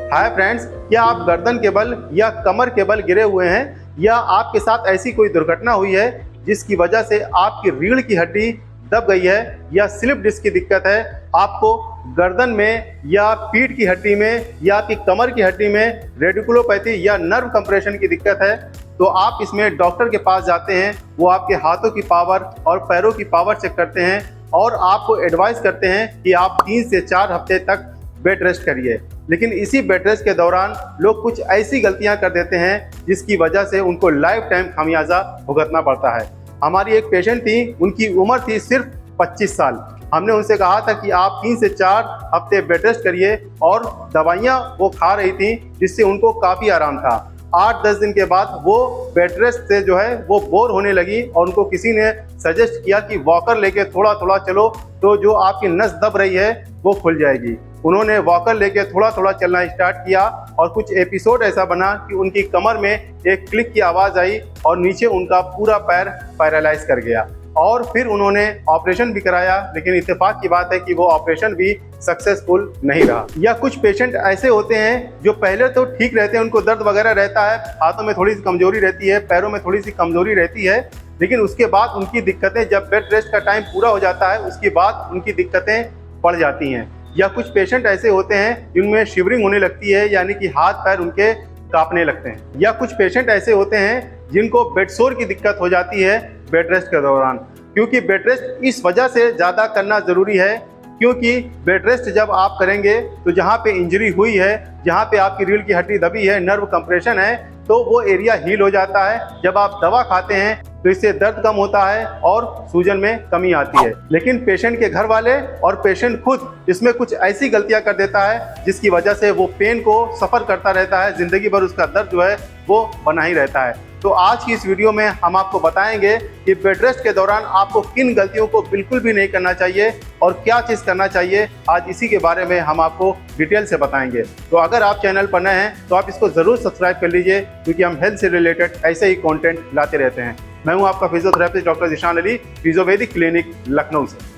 Hi friends, क्या आप गर्दन के बल या कमर के बल गिरे हुए हैं या आपके साथ ऐसी कोई दुर्घटना हुई है जिसकी वजह से आपकी रीढ़ की हड्डी दब गई है या स्लिप डिस्क की दिक्कत है, आपको गर्दन में या पीठ की हड्डी में या आपकी कमर की हड्डी में रेडिकुलोपैथी या नर्व कंप्रेशन की दिक्कत है, तो आप इसमें डॉक्टर के पास जाते हैं। वो आपके हाथों की पावर और पैरों की पावर चेक करते हैं और आपको एडवाइस करते हैं कि आप 3 से 4 हफ्ते तक बेड रेस्ट करिए। लेकिन इसी बेड रेस्ट के दौरान लोग कुछ ऐसी गलतियां कर देते हैं जिसकी वजह से उनको लाइफ टाइम खामियाजा भुगतना पड़ता है। हमारी एक पेशेंट थी, उनकी उम्र थी सिर्फ 25 साल। हमने उनसे कहा था कि आप 3 से 4 हफ्ते बेड रेस्ट करिए और दवाइयाँ वो खा रही थी जिससे उनको काफ़ी आराम था। 8-10 दिन के बाद वो बेड रेस्ट से जो है वो बोर होने लगी और उनको किसी ने सजेस्ट किया कि वॉकर लेके थोड़ा थोड़ा चलो तो जो आपकी नस दब रही है वो खुल जाएगी। उन्होंने वॉकर लेके थोड़ा थोड़ा चलना स्टार्ट किया और कुछ एपिसोड ऐसा बना कि उनकी कमर में एक क्लिक की आवाज़ आई और नीचे उनका पूरा पैर पैरालाइज कर गया और फिर उन्होंने ऑपरेशन भी कराया। लेकिन इत्तेफाक की बात है कि वो ऑपरेशन भी सक्सेसफुल नहीं रहा। या कुछ पेशेंट ऐसे होते हैं जो पहले तो ठीक रहते हैं, उनको दर्द वगैरह रहता है, हाथों में थोड़ी सी कमजोरी रहती है, पैरों में थोड़ी सी कमजोरी रहती है, लेकिन उसके बाद उनकी दिक्कतें जब बेड रेस्ट का टाइम पूरा हो जाता है उसके बाद उनकी दिक्कतें बढ़ जाती हैं। या कुछ पेशेंट ऐसे होते हैं जिनमें शिवरिंग होने लगती है, यानी कि हाथ पैर उनके कांपने लगते हैं। या कुछ पेशेंट ऐसे होते हैं जिनको बेड सोर की दिक्कत हो जाती है बेड रेस्ट के दौरान, क्योंकि बेड रेस्ट इस वजह से ज़्यादा करना ज़रूरी है क्योंकि बेड रेस्ट जब आप करेंगे तो जहाँ पे इंजरी हुई है, जहाँ पे आपकी रीढ़ की हड्डी दबी है, नर्व कंप्रेशन है, तो वो एरिया हील हो जाता है। जब आप दवा खाते हैं तो इससे दर्द कम होता है और सूजन में कमी आती है। लेकिन पेशेंट के घर वाले और पेशेंट खुद इसमें कुछ ऐसी गलतियां कर देता है जिसकी वजह से वो पेन को सफ़र करता रहता है, ज़िंदगी भर उसका दर्द जो है वो बना ही रहता है। तो आज की इस वीडियो में हम आपको बताएंगे कि बेड रेस्ट के दौरान आपको किन गलतियों को बिल्कुल भी नहीं करना चाहिए और क्या चीज़ करना चाहिए। आज इसी के बारे में हम आपको डिटेल से बताएंगे। तो अगर आप चैनल पर नए हैं तो आप इसको ज़रूर सब्सक्राइब कर लीजिए क्योंकि हम हेल्थ से रिलेटेड ऐसे ही कंटेंट लाते रहते हैं। मैं हूं आपका physiotherapist doctor Zishan Ali, Physiovedic clinic Lucknow से।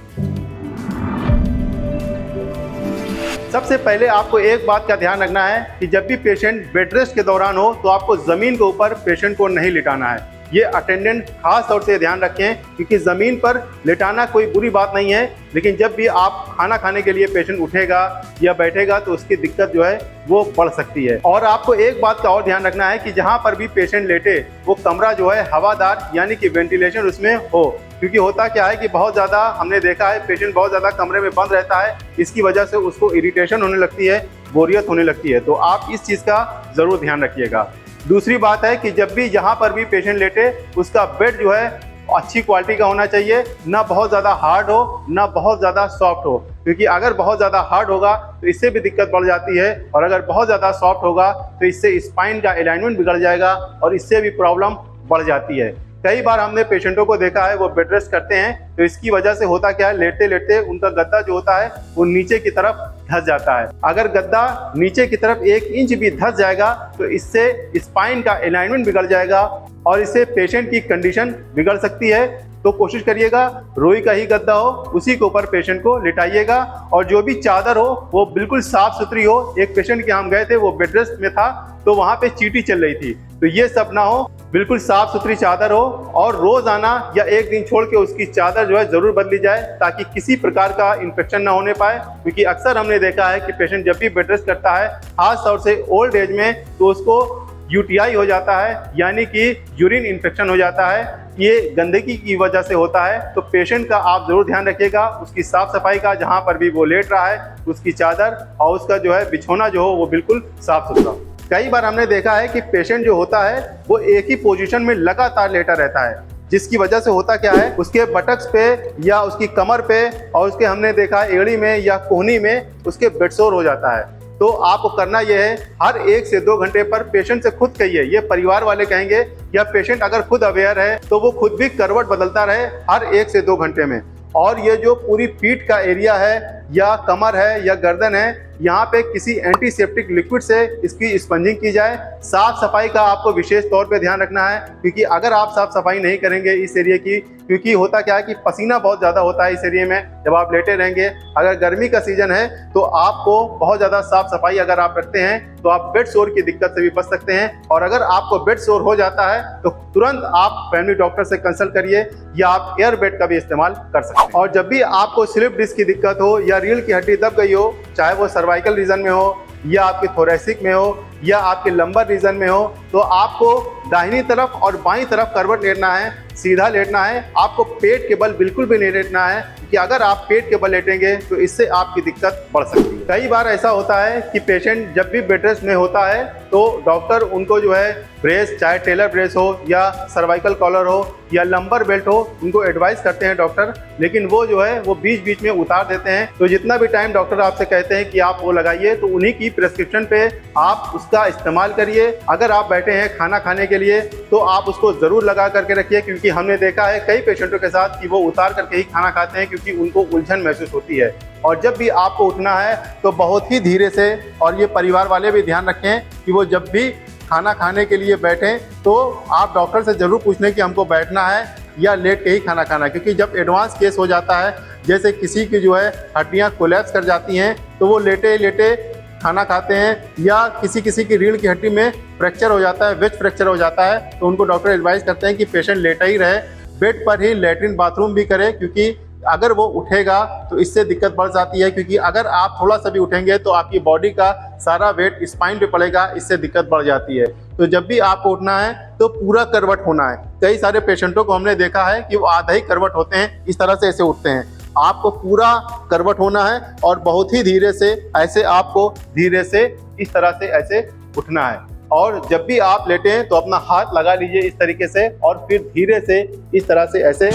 सबसे पहले आपको एक बात का ध्यान रखना है कि जब भी पेशेंट बेड रेस्ट के दौरान हो तो आपको ज़मीन के ऊपर पेशेंट को नहीं लिटाना है। ये अटेंडेंट खास तौर से ध्यान रखें क्योंकि ज़मीन पर लेटाना कोई बुरी बात नहीं है, लेकिन जब भी आप खाना खाने के लिए पेशेंट उठेगा या बैठेगा तो उसकी दिक्कत जो है वो बढ़ सकती है। और आपको एक बात का और ध्यान रखना है कि जहाँ पर भी पेशेंट लेटे वो कमरा जो है हवादार यानी कि वेंटिलेशन उसमें हो, क्योंकि होता क्या है कि बहुत ज़्यादा हमने देखा है पेशेंट बहुत ज़्यादा कमरे में बंद रहता है, इसकी वजह से उसको इरिटेशन होने लगती है, बोरियत होने लगती है। तो आप इस चीज़ का ज़रूर ध्यान रखिएगा। दूसरी बात है कि जब भी जहाँ पर भी पेशेंट लेटे उसका बेड जो है अच्छी क्वालिटी का होना चाहिए, ना बहुत ज़्यादा हार्ड हो ना बहुत ज़्यादा सॉफ्ट हो, क्योंकि अगर बहुत ज़्यादा हार्ड होगा तो इससे भी दिक्कत बढ़ जाती है और अगर बहुत ज़्यादा सॉफ्ट होगा तो इससे स्पाइन का अलाइनमेंट बिगड़ जाएगा और इससे भी प्रॉब्लम बढ़ जाती है। कई बार हमने पेशेंटों को देखा है वो बेड रेस्ट करते हैं तो इसकी वजह से होता क्या है, लेटते लेटते उनका गद्दा जो होता है वो नीचे की तरफ धंस जाता है। अगर गद्दा नीचे की तरफ 1 इंच भी धंस जाएगा तो इससे स्पाइन का अलाइनमेंट बिगड़ जाएगा और इससे पेशेंट की कंडीशन बिगड़ सकती है। तो कोशिश करिएगा रोई का ही गद्दा हो उसी के ऊपर पेशेंट को लिटाइएगा और जो भी चादर हो वो बिल्कुल साफ सुथरी हो। एक पेशेंट के हम गए थे, वो बेड रेस्ट में था तो वहाँ पे चींटी चल रही थी, तो ये सब ना हो, बिल्कुल साफ सुथरी चादर हो और रोजाना या 1 दिन छोड़ के उसकी चादर जो है जरूर बदली जाए ताकि किसी प्रकार का इन्फेक्शन ना होने पाए। क्योंकि अक्सर हमने देखा है कि पेशेंट जब भी बेड रेस्ट करता है खास तौर से ओल्ड एज में तो उसको यूटीआई हो जाता है, यानी कि यूरिन इन्फेक्शन हो जाता है। ये गंदगी की वजह से होता है। तो पेशेंट का आप जरूर ध्यान रखिएगा, उसकी साफ सफाई का, जहाँ पर भी वो लेट रहा है उसकी चादर और उसका जो है बिछौना जो हो वो बिल्कुल साफ सुथरा। कई बार हमने देखा है कि पेशेंट जो होता है वो एक ही पोजीशन में लगातार लेटा रहता है, जिसकी वजह से होता क्या है उसके बटक्स पे या उसकी कमर पे और उसके हमने देखा एड़ी में या कोहनी में उसके बेडसोर हो जाता है। तो आपको करना यह है हर 1 से 2 घंटे पर पेशेंट से खुद कहिए, ये परिवार वाले कहेंगे या पेशेंट अगर खुद अवेयर है तो वो खुद भी करवट बदलता रहे हर 1 से 2 घंटे में। और ये जो पूरी पीठ का एरिया है या कमर है या गर्दन है, यहाँ पे किसी एंटीसेप्टिक लिक्विड से इसकी स्पंजिंग की जाए। साफ सफाई का आपको विशेष तौर पे ध्यान रखना है, क्योंकि अगर आप साफ सफाई नहीं करेंगे इस एरिया की, क्योंकि होता क्या है कि पसीना बहुत ज़्यादा होता है इस एरिया में जब आप लेटे रहेंगे। अगर गर्मी का सीजन है तो आपको बहुत ज़्यादा साफ सफाई अगर आप रखते हैं तो आप बेड सोर की दिक्कत से भी बच सकते हैं। और अगर आपको बेड सोर हो जाता है तो तुरंत आप फैमिली डॉक्टर से कंसल्ट करिए, या आप एयर बेड का भी इस्तेमाल कर सकते हैं। और जब भी आपको स्लिप डिस्क की दिक्कत हो या रीढ़ की हड्डी दब गई हो, चाहे वो सर्वाइकल रीजन में हो या आपके थोरेसिक में हो या आपके लंबर रीजन में हो, तो आपको दाहिनी तरफ और बाईं तरफ करवट लेटना है, सीधा लेटना है। आपको पेट के बल बिल्कुल भी नहीं लेटना है, कि अगर आप पेट के बल लेटेंगे तो इससे आपकी दिक्कत बढ़ सकती है। कई बार ऐसा होता है कि पेशेंट जब भी बेड रेस्ट में होता है तो डॉक्टर उनको जो है ब्रेस, चाहे टेलर ब्रेस हो या सर्वाइकल कॉलर हो या लंबर बेल्ट हो, उनको एडवाइस करते हैं डॉक्टर, लेकिन वो जो है वो बीच बीच में उतार देते हैं। तो जितना भी टाइम डॉक्टर आपसे कहते हैं कि आप वो लगाइए, तो उन्हीं की प्रिस्क्रिप्शन पे आप उसका इस्तेमाल करिए। अगर आप बैठे हैं खाना खाने के लिए तो आप उसको ज़रूर लगा करके रखिए, क्योंकि हमने देखा है कई पेशेंटों के साथ कि वो उतार करके ही खाना खाते हैं, क्योंकि उनको उलझन महसूस होती है। और जब भी आपको उठना है तो बहुत ही धीरे से, और ये परिवार वाले भी ध्यान रखें कि वो जब भी खाना खाने के लिए बैठें तो आप डॉक्टर से ज़रूर पूछ लें कि हमको बैठना है या लेट के ही खाना खाना है। क्योंकि जब एडवांस केस हो जाता है, जैसे किसी की जो है हड्डियाँ कोलैप्स कर जाती हैं, तो वो लेटे लेटे खाना खाते हैं, या किसी की रीढ़ की हड्डी में फ्रैक्चर हो जाता है, वेज फ्रैक्चर हो जाता है, तो उनको डॉक्टर एडवाइस करते हैं कि पेशेंट लेटा ही रहे, बेड पर ही लैट्रिन बाथरूम भी करे, क्योंकि अगर वो उठेगा तो इससे दिक्कत बढ़ जाती है। क्योंकि अगर आप थोड़ा सा भी उठेंगे तो आपकी बॉडी का सारा वेट स्पाइन पे पड़ेगा, इससे दिक्कत बढ़ जाती है। तो जब भी आपको उठना है तो पूरा करवट होना है। कई सारे पेशेंटों को हमने देखा है कि वो आधा ही करवट होते हैं, इस तरह से ऐसे उठते हैं। आपको पूरा करवट होना है और बहुत ही धीरे से ऐसे, आपको धीरे से इस तरह से ऐसे उठना है। और जब भी आप लेटें तो अपना हाथ लगा लीजिए इस तरीके से, और फिर धीरे से इस तरह से ऐसे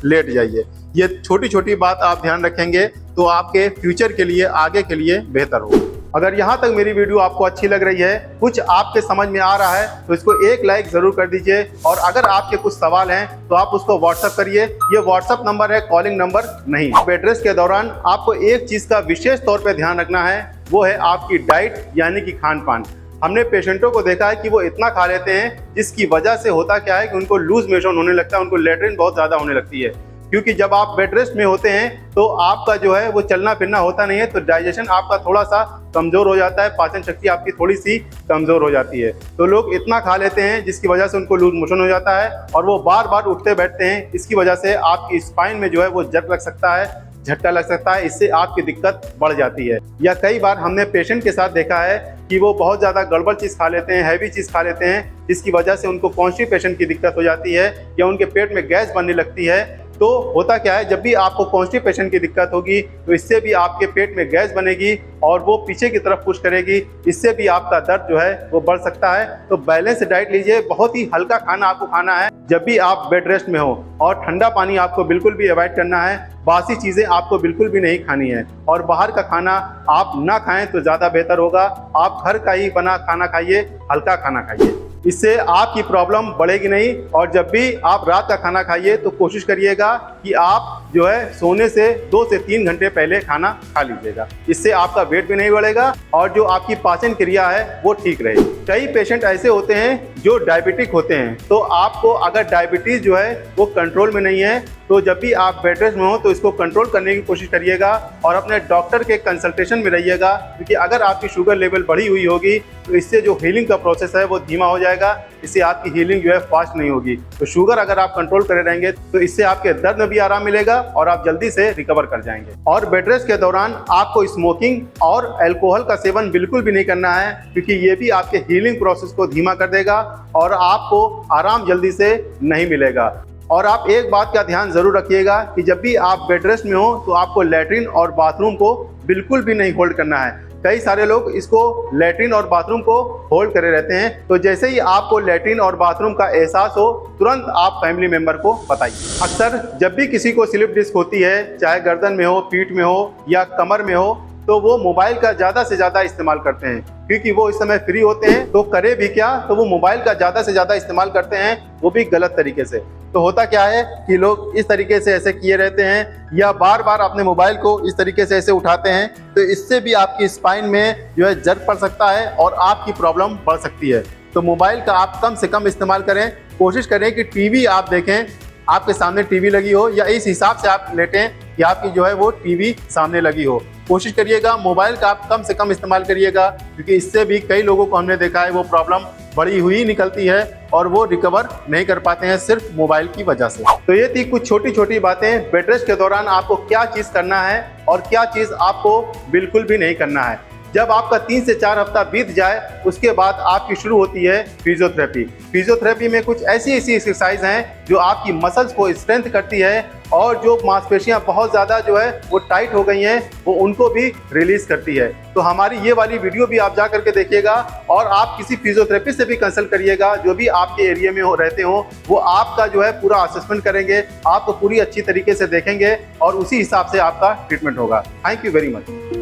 लेट जाइए। ये छोटी छोटी बात आप ध्यान रखेंगे तो आपके फ्यूचर के लिए, आगे के लिए बेहतर हो। अगर यहाँ तक मेरी वीडियो आपको अच्छी लग रही है, कुछ आपके समझ में आ रहा है, तो इसको एक लाइक ज़रूर कर दीजिए। और अगर आपके कुछ सवाल हैं तो आप उसको व्हाट्सअप करिए। ये व्हाट्सअप नंबर है, कॉलिंग नंबर नहीं। बेड रेस्ट के दौरान आपको एक चीज़ का विशेष तौर पर ध्यान रखना है, वो है आपकी डाइट, यानी कि खान पान। हमने पेशेंटों को देखा है कि वो इतना खा लेते हैं, जिसकी वजह से होता क्या है कि उनको लूज मोशन होने लगता है, उनको लैट्रिन बहुत ज़्यादा होने लगती है। क्योंकि जब आप बेड रेस्ट में होते हैं तो आपका जो है वो चलना फिरना होता नहीं है, तो डाइजेशन आपका थोड़ा सा कमज़ोर हो जाता है, पाचन शक्ति आपकी थोड़ी सी कमज़ोर हो जाती है। तो लोग इतना खा लेते हैं जिसकी वजह से उनको लूज मोशन हो जाता है, और वो बार बार उठते बैठते हैं। इसकी वजह से आपकी स्पाइन में जो है वो जर्क लग सकता है, झटका लग सकता है, इससे आपकी दिक्कत बढ़ जाती है। या कई बार हमने पेशेंट के साथ देखा है कि वो बहुत ज़्यादा गड़बड़ चीज़ खा लेते हैं, हैवी चीज़ खा लेते हैं, जिसकी वजह से उनको कॉन्स्टिपेशन की दिक्कत हो जाती है, या उनके पेट में गैस बनने लगती है। तो होता क्या है, जब भी आपको कॉन्स्टिपेशन की दिक्कत होगी तो इससे भी आपके पेट में गैस बनेगी और वो पीछे की तरफ पुश करेगी, इससे भी आपका दर्द जो है वो बढ़ सकता है। तो बैलेंस डाइट लीजिए, बहुत ही हल्का खाना आपको खाना है जब भी आप बेड रेस्ट में हो, और ठंडा पानी आपको बिल्कुल भी अवॉइड करना है। बासी चीज़ें आपको बिल्कुल भी नहीं खानी है, और बाहर का खाना आप ना खाएं तो ज़्यादा बेहतर होगा। आप घर का ही बना खाना खाइए, हल्का खाना खाइए, इससे आपकी प्रॉब्लम बढ़ेगी नहीं। और जब भी आप रात का खाना खाइए तो कोशिश करिएगा कि आप जो है सोने से 2 से 3 घंटे पहले खाना खा लीजिएगा, इससे आपका वेट भी नहीं बढ़ेगा और जो आपकी पाचन क्रिया है वो ठीक रहेगी। कई पेशेंट ऐसे होते हैं जो डायबिटिक होते हैं, तो आपको अगर डायबिटीज़ जो है वो कंट्रोल में नहीं है तो जब भी आप बेड रेस्ट में हो तो इसको कंट्रोल करने की कोशिश करिएगा और अपने डॉक्टर के कंसल्टेशन में रहिएगा, क्योंकि अगर आपकी शुगर लेवल बढ़ी हुई होगी तो इससे जो हीलिंग का प्रोसेस है वो धीमा हो जाएगा, इससे आपकी हीलिंग जो है फास्ट नहीं होगी। तो शुगर अगर आप कंट्रोल करे रहेंगे तो इससे आपके दर्द में भी आराम मिलेगा और आप जल्दी से रिकवर कर जाएंगे। और बेड रेस्ट के दौरान आपको स्मोकिंग और अल्कोहल का सेवन बिल्कुल भी नहीं करना है, क्योंकि ये भी आपके हीलिंग प्रोसेस को धीमा कर देगा और आपको आराम जल्दी से नहीं मिलेगा। और आप एक बात का ध्यान जरूर रखिएगा कि जब भी आप बेड रेस्ट में हो तो आपको लैट्रिन और बाथरूम को बिल्कुल भी नहीं होल्ड करना है। कई सारे लोग इसको लैट्रिन और बाथरूम को होल्ड करे रहते हैं, तो जैसे ही आपको लैट्रिन और बाथरूम का एहसास हो तुरंत आप फैमिली मेंबर को बताइए। अक्सर जब भी किसी को स्लिप डिस्क होती है, चाहे गर्दन में हो, पीठ में हो या कमर में हो, तो वो मोबाइल का ज़्यादा से ज़्यादा इस्तेमाल करते हैं, क्योंकि वो इस समय फ्री होते हैं, तो करे भी क्या, तो वो मोबाइल का ज़्यादा से ज़्यादा इस्तेमाल करते हैं, वो भी गलत तरीके से। तो होता क्या है कि लोग इस तरीके से ऐसे किए रहते हैं या बार बार अपने मोबाइल को इस तरीके से ऐसे उठाते हैं, तो इससे भी आपकी स्पाइन में जो है जर्क पड़ सकता है और आपकी प्रॉब्लम बढ़ सकती है। तो मोबाइल का आप कम से कम इस्तेमाल करें। कोशिश करें कि टीवी आप देखें, आपके सामने टीवी लगी हो या इस हिसाब से आप लेटें कि आपकी जो है वो टीवी सामने लगी हो। कोशिश करिएगा मोबाइल का आप कम से कम इस्तेमाल करिएगा, क्योंकि इससे भी कई लोगों को हमने देखा है वो प्रॉब्लम बड़ी हुई निकलती है और वो रिकवर नहीं कर पाते हैं सिर्फ मोबाइल की वजह से। तो ये थी कुछ छोटी छोटी बातें, बेड रेस्ट के दौरान आपको क्या चीज़ करना है और क्या चीज़ आपको बिल्कुल भी नहीं करना है। जब आपका 3 से 4 हफ्ता बीत जाए, उसके बाद आपकी शुरू होती है फिजियोथेरेपी। फिजियोथेरेपी में कुछ ऐसी एक्सरसाइज हैं जो आपकी मसल्स को स्ट्रेंथ करती है और जो मांसपेशियां बहुत ज़्यादा जो है वो टाइट हो गई हैं, वो उनको भी रिलीज करती है। तो हमारी ये वाली वीडियो भी आप जा करके देखिएगा और आप किसी फिजियोथेरेपिस्ट से भी कंसल्ट करिएगा, जो भी आपके एरिया में रहते हो, वो आपका जो है पूरा असेसमेंट करेंगे, आपको पूरी अच्छी तरीके से देखेंगे और उसी हिसाब से आपका ट्रीटमेंट होगा। Thank you very much.